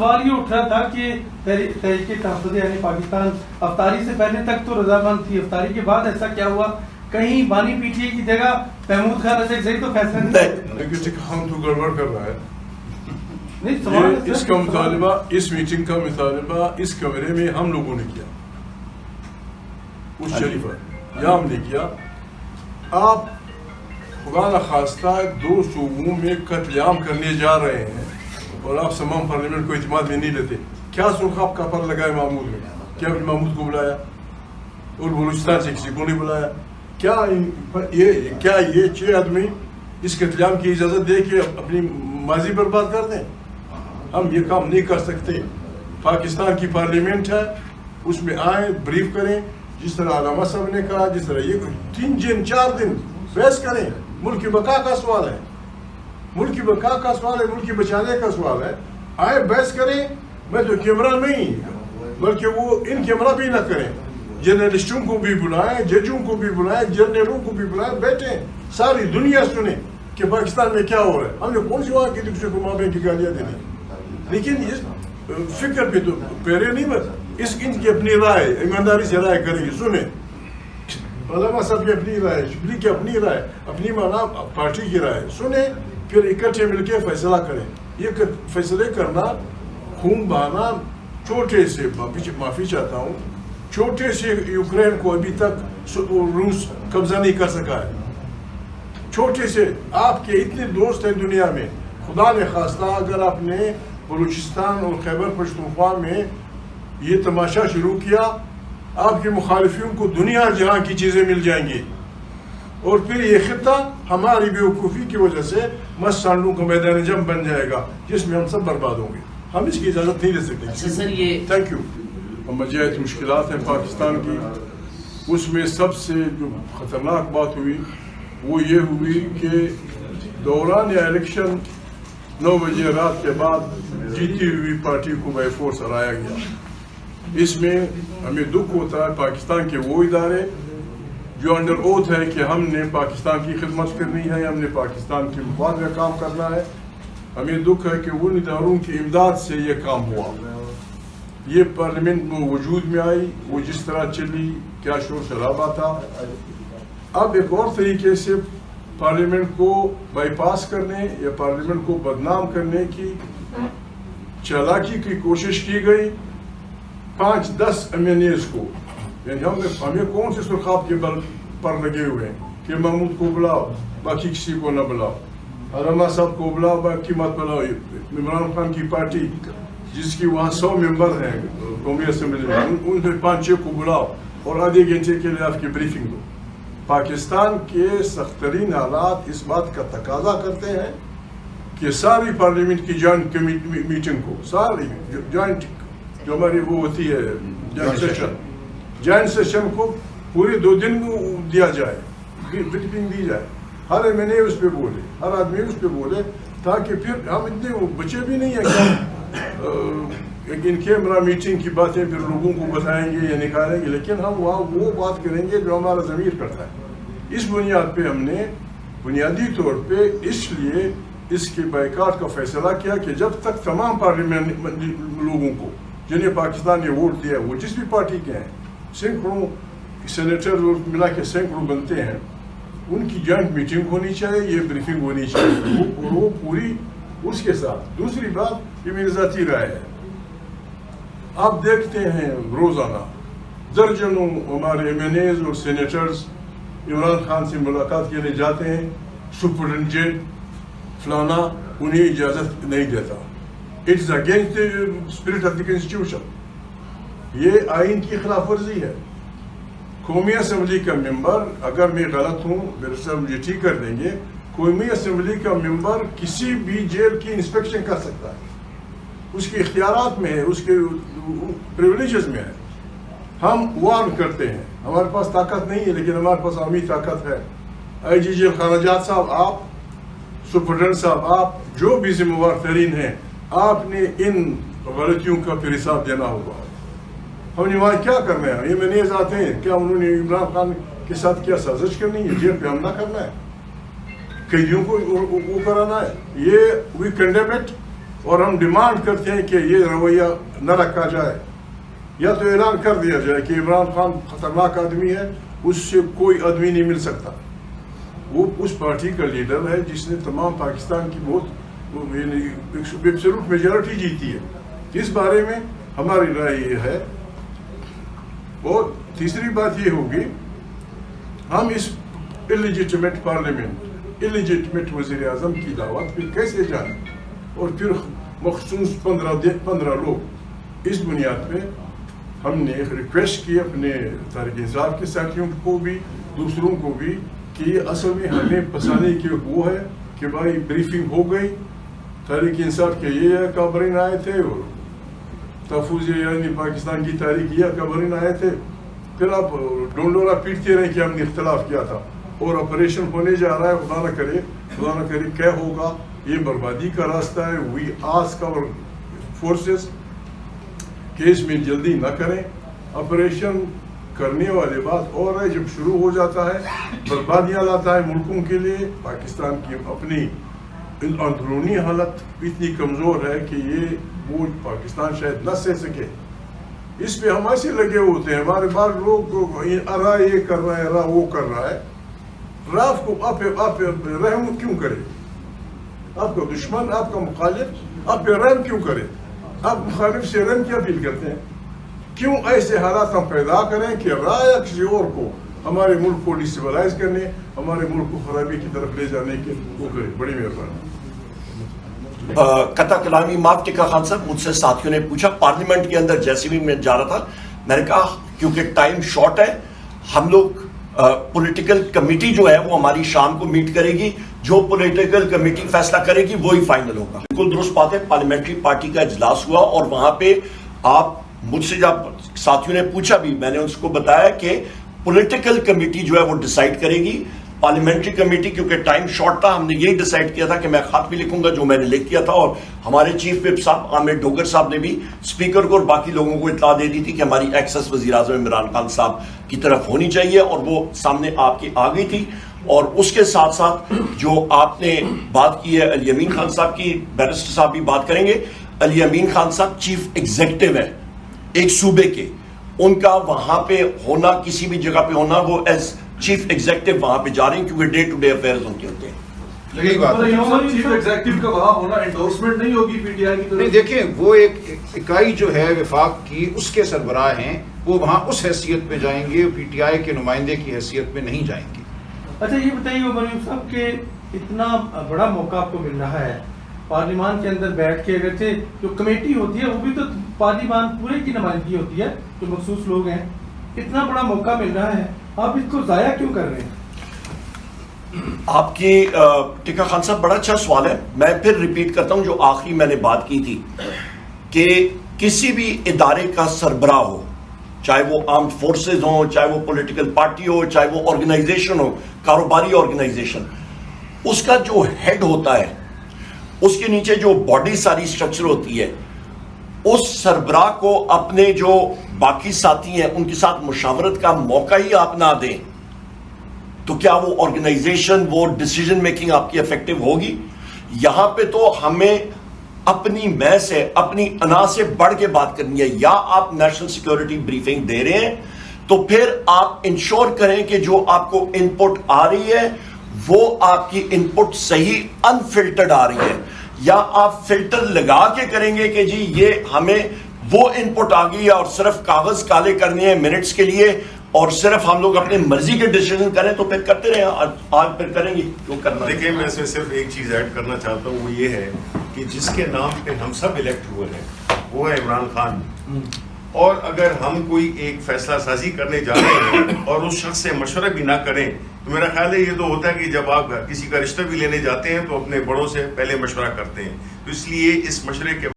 سوال یہ اٹھ رہا تھا کہ تحریک تحفظ یعنی پاکستان افطاری سے پہلے تک تو رضامند تھی، افطاری کے بعد ایسا کیا ہوا کہیں بانی پی ٹی اے کی جگہ محمود خان رشید صحیح تو فیصلہ نہیں، ہم تو گڑبڑ کر رہا ہے. اس کا مطالبہ، اس میٹنگ کا مطالبہ اس کمرے میں ہم لوگوں نے کیا، اس شریفہ یا ہم نے کیا. آپ خدا نخواستہ 2 صوبوں میں قتل عام کرنے جا رہے ہیں اور آپ تمام پارلیمنٹ کو اعتماد میں نہیں لیتے. کیا سرخاب کا پر لگائے محمود میں؟ کیا محمود کو بلایا اور بلوچستان سے کسی کو نہیں بلایا؟ کیا یہ 6 آدمی اس قتل عام کی اجازت دے کے اپنی ماضی برباد کر دیں؟ ہم یہ کام نہیں کر سکتے. پاکستان کی پارلیمنٹ ہے، اس میں آئیں، بریف کریں، جس طرح علامہ صاحب نے کہا، جس طرح یہ 3 دن 4 دن بحث کریں. ملک کی بقا کا سوال ہے، ملک کی بقا کا سوال ہے، ملک کی بچانے کا سوال ہے. آئے بحث کریں. میں تو کیمرہ نہیں بلکہ وہ ان کیمرہ بھی نہ کریں. جرنلسٹوں کو بھی بلائیں، ججوں کو بھی بلائیں، جرنلوں کو بھی بلائیں، بیٹھیں، ساری دنیا سنیں کہ پاکستان میں کیا ہو رہا ہے. ہم نے کون سی وہاں کی دوسرے کو ماں بہن کی گالیاں دینی؟ لیکن اس فکر پہ تو پیرے نہیں، بس اس ان کی اپنی رائے ایمانداری سے رائے کریں گے. سنیں علامہ صاحب کی اپنی رائے، شبلی کی اپنی رائے، اپنی مانا پارٹی کی رائے سنیں، پھر اکٹھے مل کے فیصلہ کریں. یہ فیصلے کرنا خون بہانا چھوٹے سے، معافی چاہتا ہوں، چھوٹے سے یوکرین کو ابھی تک روس قبضہ نہیں کر سکا ہے. چھوٹے سے آپ کے اتنے دوست ہیں دنیا میں. خدا نے خواستہ اگر آپ نے بلوچستان اور خیبر پختونخوا میں یہ تماشا شروع کیا، آپ کے مخالفین کو دنیا جہاں کی چیزیں مل جائیں گی اور پھر یہ خطہ ہماری بیوقوفی کی وجہ سے مسانڈوں کا میدان جنگ بن جائے گا جس میں ہم سب برباد ہوں گے. ہم اس کی اجازت نہیں دے سکتے. Thank you. مجھے مشکلات ہیں پاکستان کی، اس میں سب سے جو خطرناک بات ہوئی وہ یہ ہوئی کہ دوران الیکشن 9 بجے رات کے بعد جیتی ہوئی پارٹی کو بائی فورس ہرایا گیا. اس میں ہمیں دکھ ہوتا ہے پاکستان کے وہ ادارے جو انڈر اوتھ ہے کہ ہم نے پاکستان کی خدمت کرنی ہے، ہم نے پاکستان کے مفاد میں کام کرنا ہے. ہمیں دکھ ہے کہ ان اداروں کی امداد سے یہ کام ہوا. یہ پارلیمنٹ میں وجود میں آئی، وہ جس طرح چلی، کیا شور شرابہ تھا. اب ایک اور طریقے سے پارلیمنٹ کو بائی پاس کرنے یا پارلیمنٹ کو بدنام کرنے کی چالاکی کی کوشش کی گئی. 5-10 MNAs کو، یعنی ہمیں کون سے سرخاب کے بل پر لگے ہوئے ہیں کہ محمود کو بلاؤ باقی کسی کو نہ بلاؤ، علامہ صاحب کو بلاؤ باقی مت بلاؤ. عمران خان کی پارٹی جس کی وہاں 100 ممبر ہیں قومی اسمبلی میں، ان سے 5-6 کو بلاؤ اور آدھے گھنٹے کے لیے آپ کی بریفنگ دو. پاکستان کے سخت ترین حالات اس بات کا تقاضا کرتے ہیں کہ ساری پارلیمنٹ کی جوائنٹ میٹنگ کو، ساری جوائنٹ جو ہماری وہ ہوتی ہے جوائنٹ سیشن کو پورے 2 دن دیا جائے، بریفنگ دی جائے. ہر MNA اس پہ بولے، ہر آدمی اس پہ بولے، تاکہ پھر ہم اتنے بچے بھی نہیں ہیں کہ ان کیمرہ میٹنگ کی باتیں پھر لوگوں کو بتائیں گے یا نکالیں گے، لیکن ہم وہاں وہ بات کریں گے جو ہمارا ضمیر کرتا ہے. اس بنیاد پہ ہم نے بنیادی طور پہ اس لیے اس کے بائیکاٹ کا فیصلہ کیا کہ جب تک تمام پارلیمنٹ لوگوں کو جنہیں پاکستان نے ووٹ دیا، وہ جس بھی پارٹی کے ہیں، سینکڑوں سینیٹر ملا کے سینکڑوں بنتے ہیں، ان کی جوائنٹ میٹنگ ہونی چاہیے، یہ بریفنگ ہونی چاہیے، وہ پوری اس کے ساتھ. دوسری بات، یہ میری ذاتی رائے ہے، آپ دیکھتے ہیں روزانہ درجنوں ہمارے MNAs اور سینیٹرز عمران خان سے ملاقات کے لیے جاتے ہیں، سپرنٹینڈنٹ فلانا انہیں اجازت نہیں دیتا. It is against the spirit of the constitution. یہ آئین کی خلاف ورزی ہے. قومی اسمبلی کا ممبر، اگر میں غلط ہوں میرے صاحب مجھے ٹھیک کر دیں گے، قومی اسمبلی کا ممبر کسی بھی جیل کی انسپیکشن کر سکتا ہے، اس کے اختیارات میں ہے، اس کے پریولیجز میں ہے. ہم وارن کرتے ہیں، ہمارے پاس طاقت نہیں ہے لیکن ہمارے پاس عوامی طاقت ہے. IG جیل خانہ جات صاحب، آپ سپرڈنٹ صاحب، آپ جو بھی ذمہ وار ترین ہیں، آپ نے ان غلطیوں کا پھر حساب دینا ہوگا. ہم نے وہاں کیا کرنا ہے؟ یہ MNAs آتے ہیں، کیا انہوں نے عمران خان کے ساتھ کیا سازش کرنی ہے؟ جیل پہ حملہ کرنا ہے، قیدیوں کو وہ کرانا ہے؟ یہ وی کنڈیم اٹ. اور ہم ڈیمانڈ کرتے ہیں کہ یہ رویہ نہ رکھا جائے، یا تو اعلان کر دیا جائے کہ عمران خان خطرناک آدمی ہے، اس سے کوئی آدمی نہیں مل سکتا. وہ اس پارٹی کا لیڈر ہے جس نے تمام پاکستان کی بہت ایبسولوٹ میجورٹی جیتی ہے. اس بارے میں ہماری رائے یہ ہے. اور تیسری بات یہ ہوگی، ہم اس اللیجیٹمیٹ پارلیمنٹ، اللیجیٹمیٹ وزیر اعظم کی دعوت پہ کیسے جائیں، اور پھر مخصوص 15 لوگ. اس بنیاد پہ ہم نے ریکویسٹ کی اپنے تحریک انصاف کے ساتھیوں کو بھی، دوسروں کو بھی، کہ یہ اصل میں ہمیں پسانے کی وہ ہے کہ بھائی بریفنگ ہو گئی، تحریک انصاف کے یہ کابرین آئے تھے، اور تحفظ یعنی پاکستان کی تحریک یہ کابرین آئے تھے، پھر آپ ڈونڈورا پیٹتے رہے کہ ہم نے اختلاف کیا تھا، اور آپریشن ہونے جا رہا ہے. خدا نہ کرے کیا ہوگا، یہ بربادی کا راستہ ہے. وی آسک آور فورسز کہ اس میں جلدی نہ کریں. آپریشن کرنے والی بات اور ہے، جب شروع ہو جاتا ہے بربادیاں لاتا ہے ملکوں کے لیے. پاکستان کی اپنی اندرونی حالت اتنی کمزور ہے کہ یہ بوجھ پاکستان شاید نہ سہ سکے. اس پہ ہم ایسے لگے ہوتے ہیں، ہمارے بعض لوگ راہ یہ کر رہا ہے، راہ وہ کر رہا ہے. راہ کو آپ رحم کیوں کرے؟ آپ کا دشمن، آپ کا مخالف آپ پہ رحم کیوں کرے؟ آپ مخالف سے رحم کیا اپیل کرتے ہیں؟ کیوں ایسے حالات ہم پیدا کریں کہ رائے کسی اور کو ہمارے ملک کو ڈسٹیبلائز کرنے، ہمارے ملک کو خرابی کی طرف لے جانے کے وہ کرے؟ بڑی مہربانی. قطع کلامی معاف ٹکا خان صاحب، مجھ سے ساتھیوں نے پوچھا پارلیمنٹ کے اندر جیسے بھی میں جا رہا تھا، میں نے کہا کیونکہ ٹائم شارٹ ہے، ہم لوگ پولیٹیکل کمیٹی جو ہے وہ ہماری شام کو میٹ کرے گی، جو پولیٹیکل کمیٹی فیصلہ کرے گی وہی فائنل ہوگا. بالکل درست بات ہے. پارلیمنٹری پارٹی کا اجلاس ہوا اور وہاں پہ آپ مجھ سے جب ساتھیوں نے پوچھا بھی، میں نے اس کو بتایا کہ پولیٹیکل کمیٹی جو ہے وہ ڈیسائیڈ کرے گی. پارلیمنٹری کمیٹی کیونکہ ٹائم شارٹ تھا، ہم نے یہی ڈیسائیڈ کیا تھا کہ میں خط بھی لکھوں گا جو میں نے لکھ کیا تھا، اور ہمارے چیف وپ صاحب عامر ڈوگر صاحب نے بھی اسپیکر کو اور باقی لوگوں کو اطلاع دے دی تھی کہ ہماری ایکسس وزیر اعظم عمران خان صاحب کی طرف ہونی چاہیے، اور وہ سامنے آپ کی آ گئی تھی. اور اس کے ساتھ ساتھ جو آپ نے بات کی ہے علی امین خان صاحب کی، بیرسٹر صاحب بھی بات کریں گے. علی امین خان صاحب چیف ایگزیکٹو ہے ایک صوبے کے، ان کا وہاں پہ ہونا، کسی بھی جگہ پہ ہونا، وہ ایز چیف ایگزیکٹو وہاں پہ جا رہے ہیں کیونکہ ڈے ٹو ڈے افیئرز ان کے ہوتے ہیں. چیف ایگزیکٹو کا وہاں ہونا انڈورسمنٹ نہیں ہوگی پی ٹی آئی کی طرف؟ نہیں، دیکھیں وہ ایک اکائی جو ہے وفاق کی، اس کے سربراہ ہیں، وہ وہاں اس حیثیت میں جائیں گے، پی ٹی آئی کے نمائندے کی حیثیت میں نہیں جائیں گے. اچھا یہ بتائیے عمر یونس صاحب کہ اتنا بڑا موقع آپ کو مل رہا ہے پارلیمان کے اندر بیٹھ کے، اگرچہ جو کمیٹی ہوتی ہے وہ بھی تو پارلیمان پورے کی نمائندگی ہوتی ہے، جو مخصوص لوگ ہیں، اتنا بڑا موقع مل رہا ہے، آپ اس کو ضائع کیوں کر رہے ہیں؟ آپ کی ٹکا خان صاحب بڑا اچھا سوال ہے. میں پھر ریپیٹ کرتا ہوں جو آخری میں نے بات کی تھی کہ کسی بھی ادارے کا سربراہ ہو، چاہے وہ آرمڈ فورسز ہوں، چاہے وہ پولیٹیکل پارٹی ہو، چاہے وہ آرگنائزیشن ہو، کاروباری آرگنائزیشن، اس کا جو ہیڈ ہوتا ہے، اس کے نیچے جو باڈی ساری اسٹرکچر ہوتی ہے، اس سربراہ کو اپنے جو باقی ساتھی ہیں ان کے ساتھ مشاورت کا موقع ہی آپ نہ دیں تو کیا وہ آرگنائزیشن، وہ ڈیسیژن میکنگ آپ کی افیکٹو ہوگی؟ یہاں پہ تو ہمیں اپنی میں سے، اپنی انا سے بڑھ کے بات کرنی ہے. یا آپ نیشنل سیکیورٹی بریفنگ دے رہے ہیں تو پھر آپ انشور کریں کہ جو آپ کو ان پٹ آ رہی ہے وہ آپ کی ان پٹ صحیح انفلٹرڈ آ رہی ہے، یا آپ فلٹر لگا کے کریں گے کہ جی یہ ہمیں وہ ان پٹ آ گئی اور صرف کاغذ کالے کرنے ہیں منٹس کے لیے اور صرف ہم لوگ اپنے مرضی کے ڈیسیژن کریں تو پھر کرتے رہیں. آج پھر کریں گے جو کرنا ہے. دیکھیں میں اس میں صرف ایک چیز ایڈ کرنا چاہتا ہوں، وہ یہ ہے کہ جس کے نام پہ ہم سب الیکٹ ہوئے ہیں وہ ہے عمران خان. اور اگر ہم کوئی ایک فیصلہ سازی کرنے جا رہے ہیں اور اس شخص سے مشورہ بھی نہ کریں تو میرا خیال ہے یہ تو ہوتا ہے کہ جب آپ کسی کا رشتہ بھی لینے جاتے ہیں تو اپنے بڑوں سے پہلے مشورہ کرتے ہیں. تو اس لیے اس مشورے کے